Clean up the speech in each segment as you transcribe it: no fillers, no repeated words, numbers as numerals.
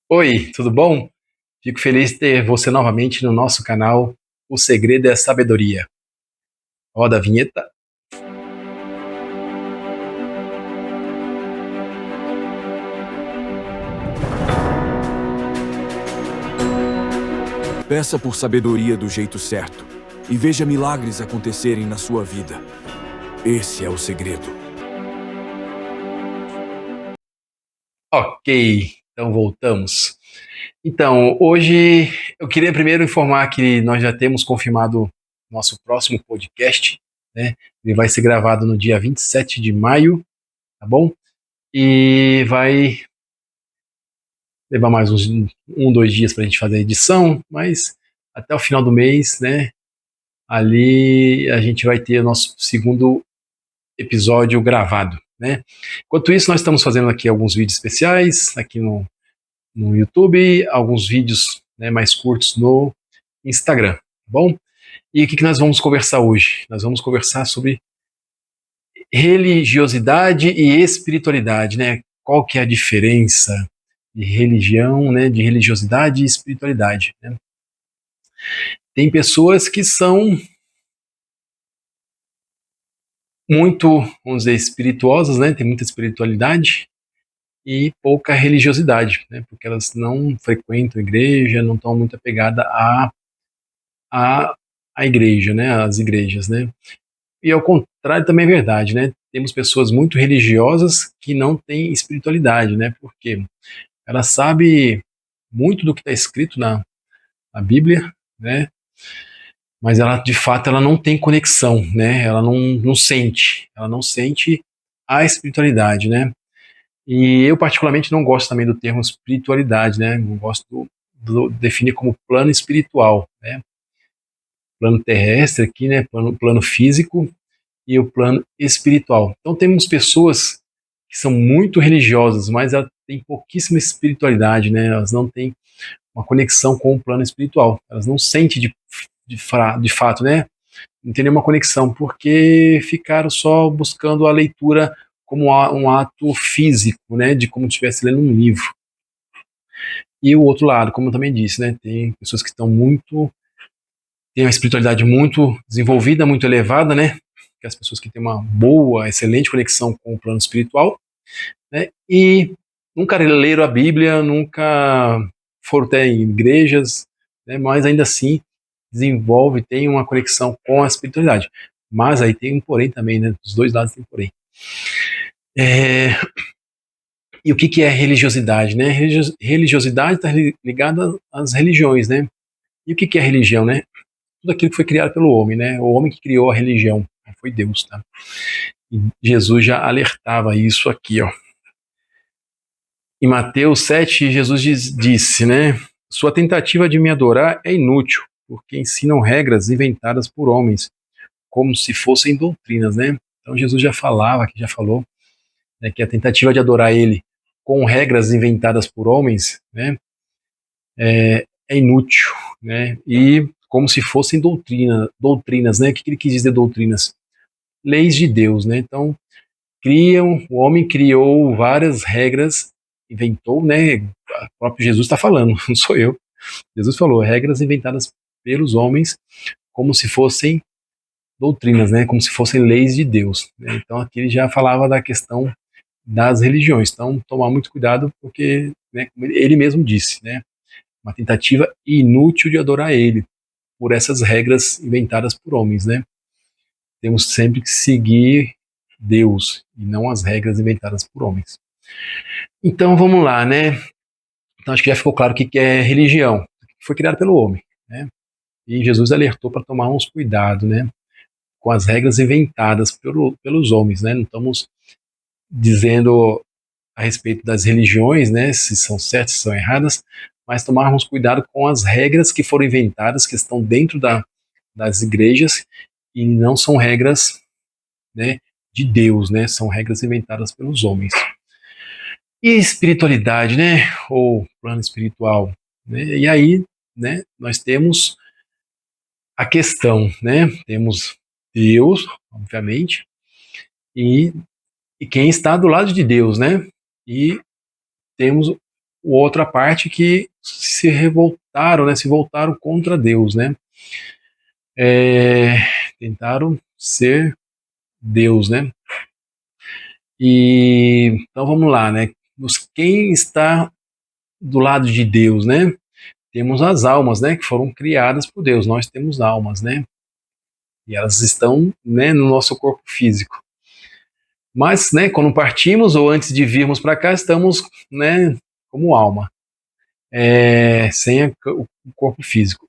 Oi, tudo bom? Fico feliz de ter você novamente no nosso canal. O segredo é sabedoria. Roda a vinheta. Peça por sabedoria do jeito certo e veja milagres acontecerem na sua vida. Esse é o segredo. Ok, então voltamos. Então, hoje eu queria primeiro informar que nós já temos confirmado nosso próximo podcast, né? Ele vai ser gravado no dia 27 de maio, tá bom? E vai levar mais uns 2 dias para a gente fazer a edição, mas até o final do mês, né? Ali a gente vai ter o nosso segundo episódio gravado, né? Enquanto isso, nós estamos fazendo aqui alguns vídeos especiais aqui no YouTube, alguns vídeos, né, mais curtos no Instagram, tá bom? E o que nós vamos conversar hoje? Nós vamos conversar sobre religiosidade e espiritualidade, né? Qual que é a diferença de religião, né, de religiosidade e espiritualidade, né? Tem pessoas que são muito, vamos dizer, espirituosas, né? Tem muita espiritualidade, e pouca religiosidade, né? Porque elas não frequentam igreja, não estão muito apegadas à, à igreja, né? Às igrejas, né? E ao contrário também é verdade, né? Temos pessoas muito religiosas que não têm espiritualidade, né? Porque ela sabe muito do que está escrito na Bíblia, né? Mas ela, de fato, ela não tem conexão, né? Ela não sente a espiritualidade, né? E eu, particularmente, não gosto também do termo espiritualidade, né? Não gosto definir como plano espiritual, né? Plano terrestre aqui, né? Plano físico e o plano espiritual. Então, temos pessoas que são muito religiosas, mas elas têm pouquíssima espiritualidade, né? Elas não têm uma conexão com o plano espiritual. Elas não sentem de fato, né? Não tem nenhuma conexão, porque ficaram só buscando a leitura como um ato físico, né? De como se estivesse lendo um livro. E o outro lado, como eu também disse, né, tem pessoas que têm uma espiritualidade muito desenvolvida, muito elevada, né, que as pessoas que têm uma boa, excelente conexão com o plano espiritual, né, e nunca leram a Bíblia, nunca foram até em igrejas, né, mas ainda assim tem uma conexão com a espiritualidade. Mas aí tem um porém também, né, dos dois lados tem um porém. É, e o que é religiosidade, né? Religiosidade está ligada às religiões, né? E o que é religião, né? Tudo aquilo que foi criado pelo homem, né? O homem que criou a religião, foi Deus, tá? E Jesus já alertava isso aqui, ó. Em Mateus 7, Jesus disse, né? Sua tentativa de me adorar é inútil, porque ensinam regras inventadas por homens, como se fossem doutrinas, né? Então Jesus já falava, já falou, né, que a tentativa de adorar ele com regras inventadas por homens, né, é inútil, né? E como se fossem doutrinas, né? O que ele quis dizer doutrinas? Leis de Deus, né? Então, o homem criou várias regras, inventou, né? O próprio Jesus está falando, não sou eu. Jesus falou, regras inventadas pelos homens como se fossem doutrinas, né? Como se fossem leis de Deus, né? Então, aqui ele já falava da questão das religiões. Então, tomar muito cuidado, porque, né, como ele mesmo disse, né? Uma tentativa inútil de adorar ele, por essas regras inventadas por homens, né? Temos sempre que seguir Deus e não as regras inventadas por homens. Então vamos lá, né? Então acho que já ficou claro o que é religião. Foi criado pelo homem, né? E Jesus alertou para tomar uns cuidado, né? Com as regras inventadas pelos homens, né? Não estamos dizendo a respeito das religiões, né? Se são certas, se são erradas, mas tomarmos cuidado com as regras que foram inventadas, que estão dentro das igrejas e não são regras, né, de Deus, né? São regras inventadas pelos homens. E a espiritualidade, né? Ou plano espiritual, né? E aí, né? Nós temos a questão, né? Temos Deus, obviamente, e, e quem está do lado de Deus, né? E temos outra parte que se revoltaram, né, se voltaram contra Deus, né, tentaram ser Deus, né. E então vamos lá, né, quem está do lado de Deus, né? Temos as almas, né, que foram criadas por Deus. Nós temos almas, né? E elas estão, né, no nosso corpo físico. Mas, né, quando partimos ou antes de virmos para cá, estamos, né, como alma, sem o corpo físico.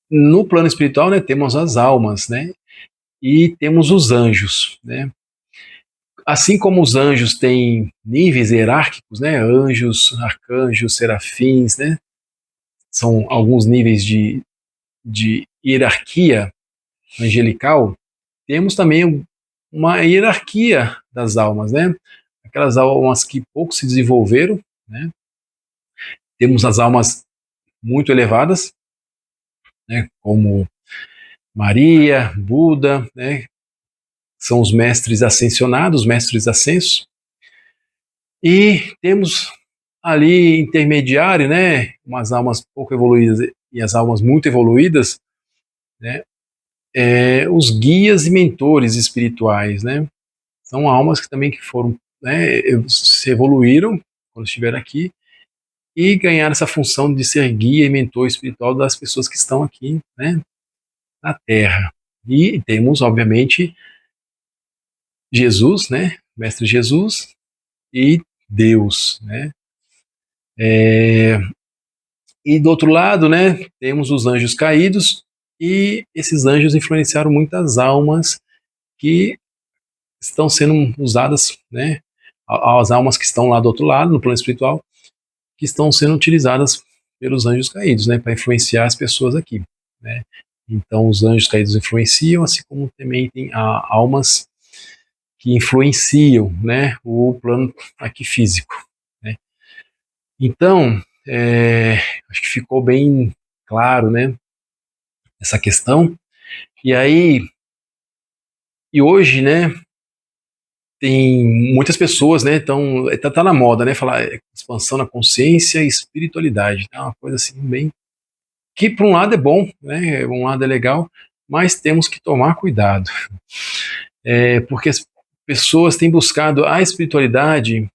No plano espiritual, né, temos as almas, né? E temos os anjos, né? Assim como os anjos têm níveis hierárquicos, né? Anjos, arcanjos, serafins, né? São alguns níveis de hierarquia angelical. Temos também uma hierarquia das almas, né? Aquelas almas que pouco se desenvolveram, né? Temos as almas muito elevadas, né? Como Maria, Buda, né? São os mestres ascensionados, mestres ascensos. E temos ali intermediário, né? Umas almas pouco evoluídas e as almas muito evoluídas, né? Os guias e mentores espirituais, né? São almas que também que foram, né, se evoluíram quando estiveram aqui e ganharam essa função de ser guia e mentor espiritual das pessoas que estão aqui, né, na Terra. E temos, obviamente, Jesus, né, Mestre Jesus e Deus, né. E do outro lado, né, temos os anjos caídos e esses anjos influenciaram muitas almas que estão sendo usadas, né, as almas que estão lá do outro lado, no plano espiritual, que estão sendo utilizadas pelos anjos caídos, né, para influenciar as pessoas aqui, né. Então os anjos caídos influenciam, assim como também tem almas que influenciam, né, o plano aqui físico, né. Então, acho que ficou bem claro, né, essa questão. E aí, e hoje, né, tem muitas pessoas, né, então tá na moda, né, falar expansão na consciência e espiritualidade, é uma coisa assim bem que por um lado é bom, né, um lado é legal, mas temos que tomar cuidado, porque as pessoas têm buscado a espiritualidade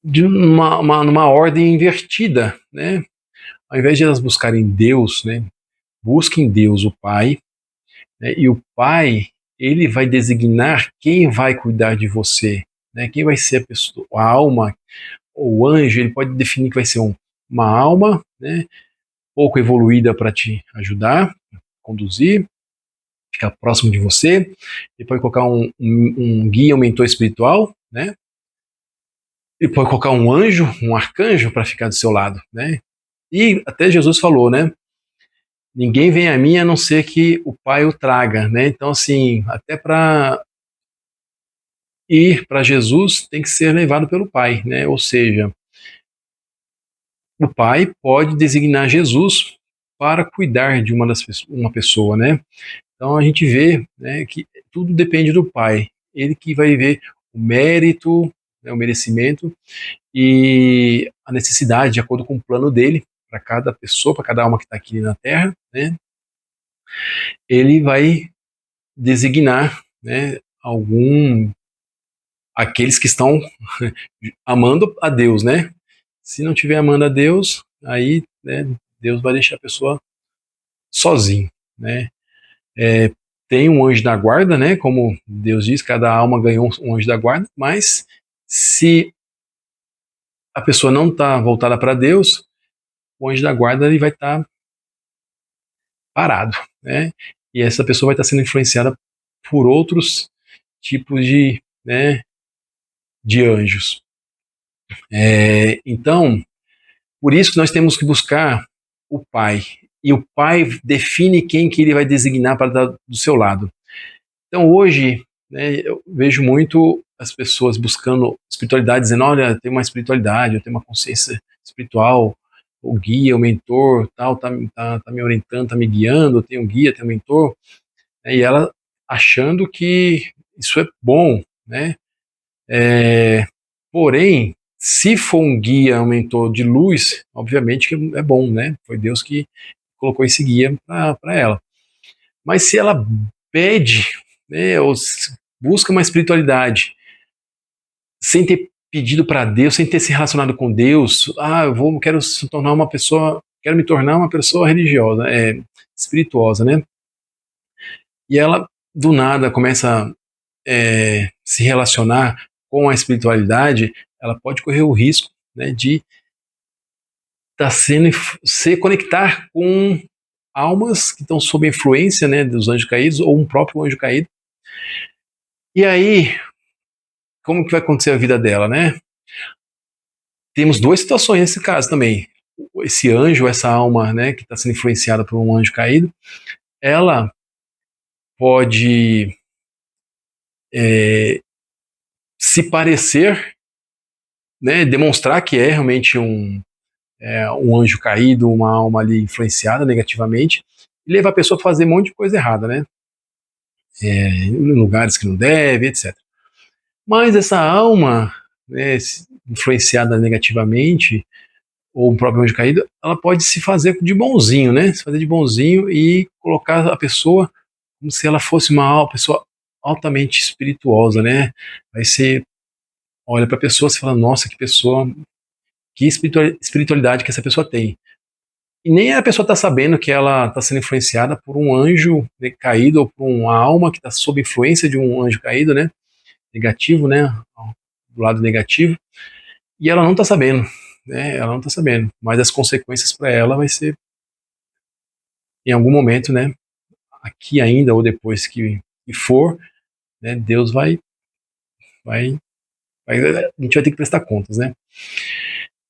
de numa ordem invertida, né, ao invés de elas buscarem Deus, né, busquem Deus, o Pai, né, e o Pai, ele vai designar quem vai cuidar de você, né, quem vai ser a pessoa, a alma, ou o anjo, ele pode definir que vai ser uma alma, né, pouco evoluída para te ajudar, conduzir, ficar próximo de você. Ele pode colocar um guia, um mentor espiritual, né? Ele pode colocar um anjo, um arcanjo para ficar do seu lado, né? E até Jesus falou, né? Ninguém vem a mim a não ser que o Pai o traga, né? Então, assim, até para ir para Jesus tem que ser levado pelo Pai, né? Ou seja, o Pai pode designar Jesus para cuidar de uma pessoa, né? Então a gente vê, né, que tudo depende do Pai. Ele que vai ver o mérito, né, o merecimento e a necessidade de acordo com o plano dele para cada pessoa, para cada alma que está aqui na Terra, né? Ele vai designar, né, aqueles que estão amando a Deus, né? Se não tiver amando a Deus, aí, né, Deus vai deixar a pessoa sozinho, né? É, tem um anjo da guarda, né? Como Deus diz, cada alma ganhou um anjo da guarda, mas se a pessoa não está voltada para Deus, o anjo da guarda ele vai estar parado, né? E essa pessoa vai estar sendo influenciada por outros tipos né, de anjos. Então, por isso que nós temos que buscar o Pai. E o Pai define quem que ele vai designar para estar do seu lado. Então hoje, né, eu vejo muito as pessoas buscando espiritualidade, dizendo, olha, eu tenho uma espiritualidade, eu tenho uma consciência espiritual, o guia, o mentor, tal, tá me orientando, tá me guiando, eu tenho um guia, tenho um mentor, né, e ela achando que isso é bom, né, Porém, se for um guia, um mentor de luz, obviamente que é bom, né? Foi Deus que colocou esse guia para ela. Mas se ela pede, né, ou busca uma espiritualidade sem ter pedido para Deus, sem ter se relacionado com Deus, quero se tornar uma pessoa, quero me tornar uma pessoa religiosa, espirituosa, né? E ela do nada começa a se relacionar com a espiritualidade, ela pode correr o risco, né, de se conectar com almas que estão sob a influência, né, dos anjos caídos ou um próprio anjo caído. E aí, como que vai acontecer a vida dela, né? Temos duas situações nesse caso também. Esse anjo, essa alma, né, que está sendo influenciada por um anjo caído, ela pode se parecer, né, demonstrar que é realmente um anjo caído, uma alma ali influenciada negativamente, e levar a pessoa a fazer um monte de coisa errada, né? Em lugares que não deve, etc. Mas essa alma, né, influenciada negativamente, ou um próprio anjo caído, ela pode se fazer de bonzinho, né? Se fazer de bonzinho e colocar a pessoa como se ela fosse uma pessoa altamente espirituosa, né? Aí você olha para a pessoa e fala, nossa, que pessoa, que espiritualidade que essa pessoa tem. E nem a pessoa está sabendo que ela está sendo influenciada por um anjo, né, caído, ou por uma alma que está sob influência de um anjo caído, né? Negativo, né? Do lado negativo. E ela não está sabendo, né? Ela não está sabendo. Mas as consequências para ela vai ser em algum momento, né? Aqui ainda ou depois que for, né? Deus vai, a gente vai ter que prestar contas, né?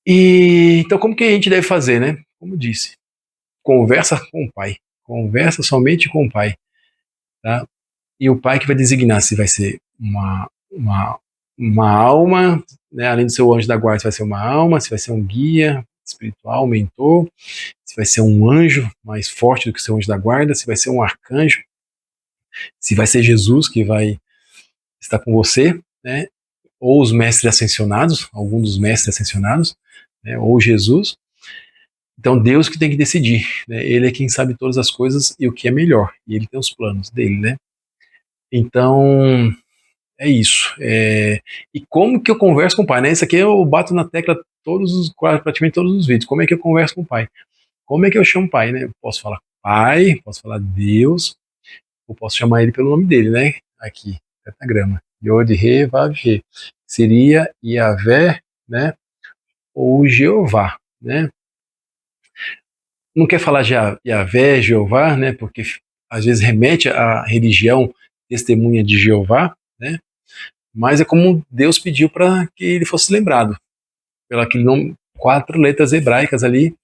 E então como que a gente deve fazer, né? Como eu disse, conversa com o pai, conversa somente com o pai, tá? E o pai que vai designar se vai ser uma alma, né? Além do seu anjo da guarda, se vai ser uma alma, se vai ser um guia espiritual, um mentor, se vai ser um anjo mais forte do que o seu anjo da guarda, se vai ser um arcanjo, se vai ser Jesus que vai estar com você, né? Ou os mestres ascensionados, algum dos mestres ascensionados, né? Ou Jesus. Então Deus que tem que decidir, né? Ele é quem sabe todas as coisas e o que é melhor, e ele tem os planos dele, né? Então é isso. E como que eu converso com o pai, né? Isso aqui eu bato na tecla praticamente todos os vídeos. Como é que eu converso com o pai? Como é que eu chamo o pai, né? Eu posso falar pai, posso falar Deus, ou posso chamar ele pelo nome dele, né? Aqui, pentagrama. Yod, Re, Vav, Re. Seria Yahvé, né? Ou Jeová, né? Não quer falar de Yahvé, Jeová, né? Porque às vezes remete à religião testemunha de Jeová, né? Mas é como Deus pediu para que ele fosse lembrado, pelo aquele nome, 4 letras hebraicas ali,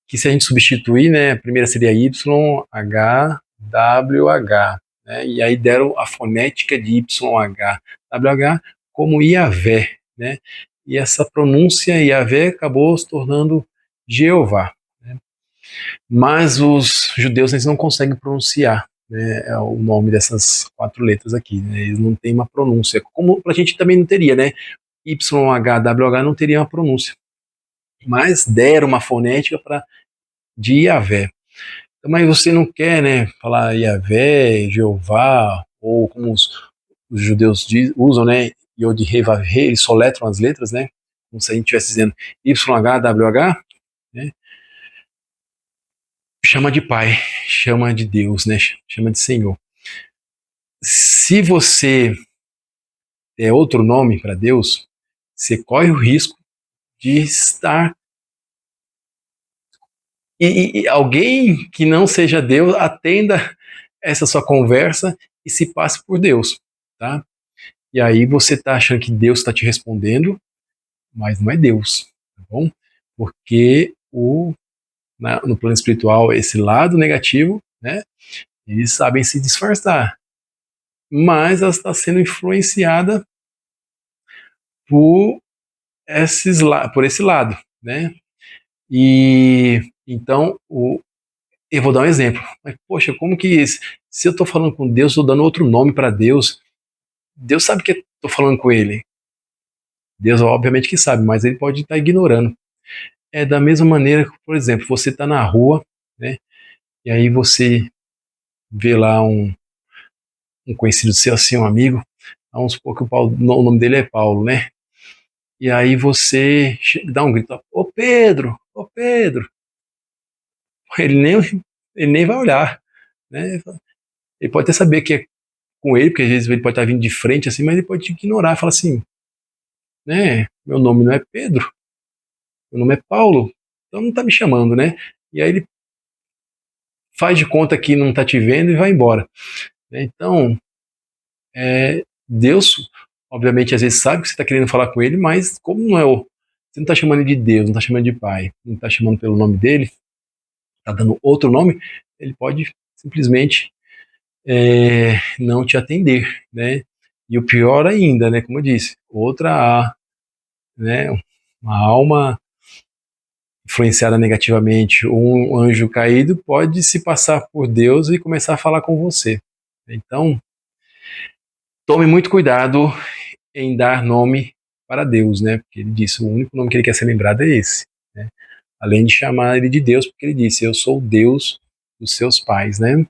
que se a gente substituir, né, a primeira seria Y, H, W, H, né, e aí deram a fonética de Y, H, W, H como Iavé, né, e essa pronúncia Iavé acabou se tornando Jeová, né, mas os judeus eles não conseguem pronunciar, né, o nome dessas 4 letras aqui, né, eles não têm uma pronúncia, como a gente também não teria, né, YHWH não teria uma pronúncia, mas deram uma fonética de Yahvé. Então, mas você não quer, né, falar Yahvé, Jeová, ou como os judeus usam, né, Yod, He, Vav, He, eles soletram as letras, né, como se a gente estivesse dizendo YHWH, né, chama de Pai, chama de Deus, né, chama de Senhor. Se você der outro nome para Deus, você corre o risco de estar e alguém que não seja Deus atenda essa sua conversa e se passe por Deus, tá? E aí você está achando que Deus está te respondendo, mas não é Deus, tá bom? Porque no plano espiritual, esse lado negativo, né? Eles sabem se disfarçar, mas ela está sendo influenciada por por esse lado, né? E então eu vou dar um exemplo. Mas, poxa, como que se eu estou falando com Deus, estou dando outro nome para Deus, Deus sabe que eu estou falando com Ele. Deus obviamente que sabe, mas ele pode estar ignorando. É da mesma maneira que, por exemplo, você está na rua, né? E aí você vê lá um conhecido seu, assim, um amigo, vamos supor que o nome dele é Paulo, né? E aí você dá um grito, ô Pedro, ô Pedro. Ele nem, ele nem vai olhar, né? Ele pode até saber que é com ele, porque às vezes ele pode estar vindo de frente assim, mas ele pode te ignorar, falar assim, né? Meu nome não é Pedro, meu nome é Paulo, então não tá me chamando, né? E aí ele faz de conta que não tá te vendo e vai embora, né? Então, Deus, obviamente, às vezes sabe que você está querendo falar com ele, mas como não é o. Você não está chamando ele de Deus, não está chamando de Pai, não está chamando pelo nome dele, está dando outro nome, ele pode simplesmente não te atender, né? E o pior ainda, né? Como eu disse, né? Uma alma influenciada negativamente, um anjo caído pode se passar por Deus e começar a falar com você. Então, tome muito cuidado em dar nome para Deus, né? Porque ele disse, o único nome que ele quer ser lembrado é esse, né? Além de chamar ele de Deus, porque ele disse, eu sou o Deus dos seus pais, né?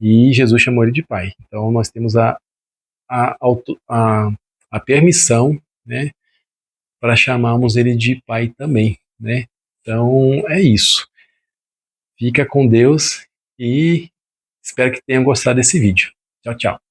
E Jesus chamou ele de pai. Então nós temos a, a, a permissão, né? Para chamarmos ele de pai também, né? Então é isso. Fica com Deus e espero que tenham gostado desse vídeo. Tchau, tchau.